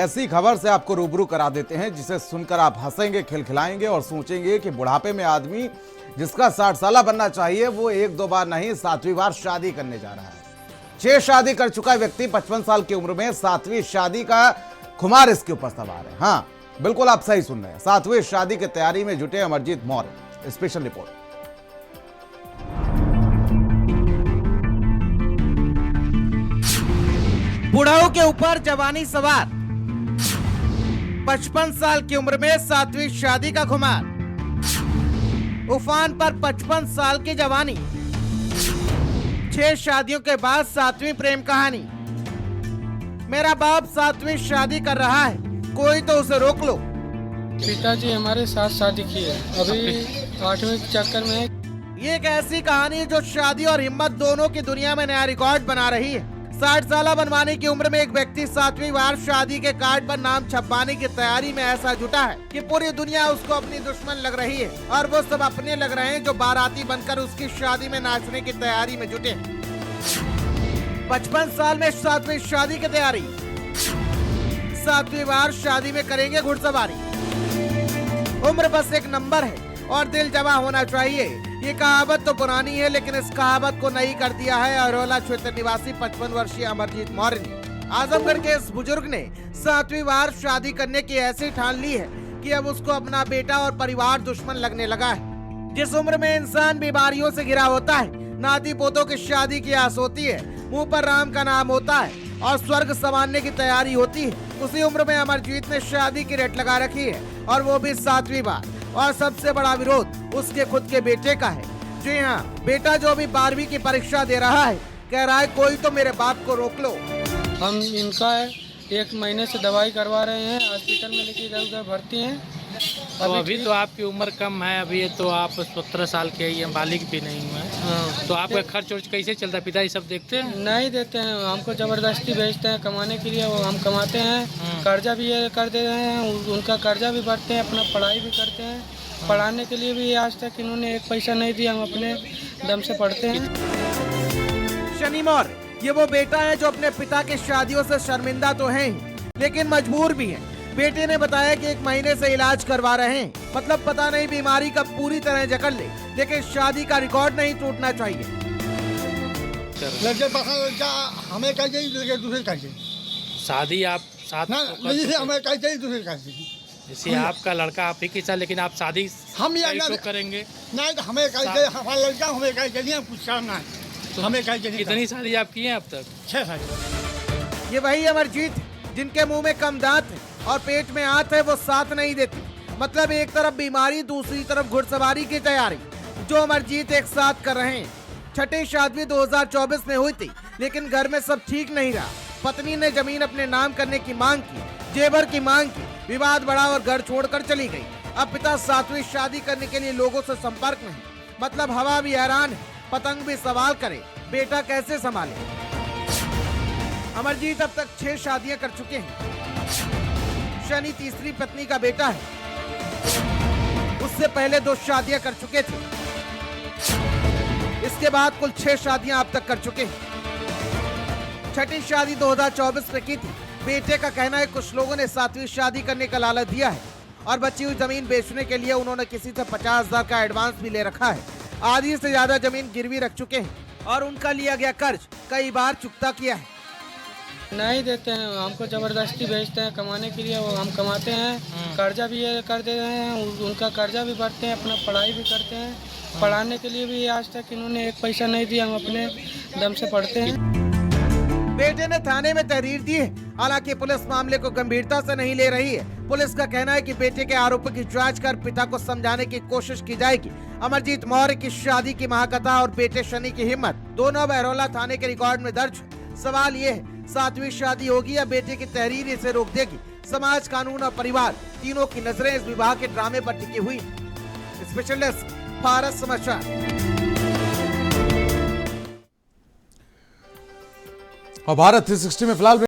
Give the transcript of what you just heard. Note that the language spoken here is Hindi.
ऐसी खबर से आपको रूबरू करा देते हैं जिसे सुनकर आप हंसेंगे, खिलखिलाएंगे और सोचेंगे कि बुढ़ापे में आदमी जिसका 60 साल बनना चाहिए वो एक दो बार नहीं 7वीं बार शादी करने जा रहा है। 6 शादी कर चुका व्यक्ति 55 साल की उम्र में 7वीं शादी का खुमार इसके ऊपर सवार है। हाँ, बिल्कुल आप सही सुन रहे हैं। 7वीं शादी की तैयारी में जुटे अमरजीत मौर्य। Special report. बुढ़ाओं के ऊपर जवानी सवार, 55 साल की उम्र में 7वीं शादी का खुमार, उफान पर 55 साल की जवानी, 6 शादियों के बाद 7वीं प्रेम कहानी। मेरा बाप 7वीं शादी कर रहा है, कोई तो उसे रोक लो। पिताजी हमारे साथ शादी की है, अभी 8वीं चक्कर में है। ये एक ऐसी कहानी जो शादी और हिम्मत दोनों की दुनिया में नया रिकॉर्ड बना रही है। 60 साल बनवाने की उम्र में एक व्यक्ति 7वीं बार शादी के कार्ड पर नाम छपवाने की तैयारी में ऐसा जुटा है कि पूरी दुनिया उसको अपनी दुश्मन लग रही है और वो सब अपने लग रहे हैं जो बाराती बनकर उसकी शादी में नाचने की तैयारी में जुटे। 55 साल में 7वीं शादी की तैयारी, 7वीं बार शादी में करेंगे घुड़सवारी। उम्र बस एक नंबर है और दिल जमा होना चाहिए। ये कहावत तो पुरानी है, लेकिन इस कहावत को नई कर दिया है अरोला क्षेत्र निवासी 55 वर्षीय अमरजीत मौर्य ने। आजमगढ़ के इस बुजुर्ग ने 7वीं बार शादी करने की ऐसी ठान ली है कि अब उसको अपना बेटा और परिवार दुश्मन लगने लगा है। जिस उम्र में इंसान बीमारियों से घिरा होता है, नाती पोतों की शादी की आस होती है, मुंह पर राम का नाम होता है और स्वर्ग संवारने की तैयारी होती है, उसी उम्र में अमरजीत ने शादी की रेट लगा रखी है और वो भी 7वीं बार। और सबसे बड़ा विरोध उसके खुद के बेटे का है। जी हाँ, बेटा जो अभी 12वीं की परीक्षा दे रहा है, कह रहा है कोई तो मेरे बाप को रोक लो। हम इनका 1 महीने से दवाई करवा रहे हैं, हॉस्पिटल में लेके इधर उधर भर्ती हैं। अभी तो आपकी उम्र कम है, अभी तो आप 17 साल के हैं, बालिग भी नहीं हुए हैं। हाँ। तो आपका खर्च वर्च कैसे चलता है? पिताजी सब देखते हैं? नहीं देते हैं, हमको जबरदस्ती भेजते हैं कमाने के लिए। वो हम कमाते हैं, कर्जा भी ये कर दे रहे हैं, उनका कर्जा भी भरते हैं, अपना पढ़ाई भी करते हैं। पढ़ाने के लिए भी आज तक इन्होंने 1 पैसा नहीं दिया, हम अपने दम से पढ़ते हैं। शनि मौर्य ये वो बेटा है जो अपने पिता की शादियों से शर्मिंदा तो है ही, लेकिन मजबूर भी है। बेटे ने बताया कि 1 महीने से इलाज करवा रहे हैं, मतलब पता नहीं बीमारी कब पूरी तरह जकड़ ले, लेकिन शादी का रिकॉर्ड नहीं टूटना चाहिए। हमें कहीं दूसरे कहीं शादी आप साथ हमें कहीं दूसरे कहीं जैसे आपका लड़का आप ही के साथ, लेकिन आप शादी हम तो करेंगे नहीं तो हमें कहीं हमारा लड़का हमें कहीं कुछ काम ना है तो हमें कहीं कितनी शादी आप की हैं अब तक? 6 साल। ये वही अमरजीत जिनके मुंह में कम दांत है और पेट में आंत है, वो साथ नहीं देती। मतलब एक तरफ बीमारी, दूसरी तरफ घुड़सवारी की तैयारी, जो अमरजीत एक साथ कर रहे हैं। 6ठी शादी 2024 में हुई थी, लेकिन घर में सब ठीक नहीं रहा। पत्नी ने जमीन अपने नाम करने की मांग की, जेवर की मांग की, विवाद बढ़ा और घर छोड़कर चली गई। अब पिता 7वीं शादी करने के लिए लोगों से संपर्क में है। मतलब हवा भी हैरान है, पतंग भी सवाल करे, बेटा कैसे संभाले। अमरजीत अब तक 6 शादियां कर चुके हैं। शनि तीसरी पत्नी का बेटा है, उससे पहले 2 शादियां कर चुके थे। इसके बाद कुल 6 शादियां अब तक कर चुके हैं। 6ठी शादी 2024 में की थी। बेटे का कहना है कुछ लोगों ने 7वीं शादी करने का लालच दिया है और बची हुई जमीन बेचने के लिए उन्होंने किसी से 50,000 का एडवांस भी ले रखा है। आधी से ज्यादा जमीन गिरवी रख चुके हैं और उनका लिया गया कर्ज कई बार चुकता किया है। नहीं देते हैं, हमको जबरदस्ती भेजते हैं कमाने के लिए। वो हम कमाते हैं, कर्जा भी ये कर दे रहे हैं, उनका कर्जा भी भरते हैं, अपना पढ़ाई भी करते हैं। पढ़ाने के लिए भी आज तक इन्होंने 1 पैसा नहीं दिया, हम अपने दम से पढ़ते हैं। बेटे ने थाने में तहरीर दी है, हालांकि पुलिस मामले को गंभीरता से नहीं ले रही है। पुलिस का कहना है कि बेटे के आरोपों की जांच कर पिता को समझाने की कोशिश की जाएगी। अमरजीत मौर्य की शादी की महाकथा और बेटे शनि की हिम्मत दोनों बहरौला थाने के रिकॉर्ड में दर्ज है। सवाल ये है, 7वीं शादी होगी या बेटे की तहरीर इसे रोक देगी? समाज, कानून और परिवार तीनों की नजरें इस विवाह के ड्रामे पर टिकी हुई। स्पेशल डेस्क, भारत समाचार। और भारत 360 में फिलहाल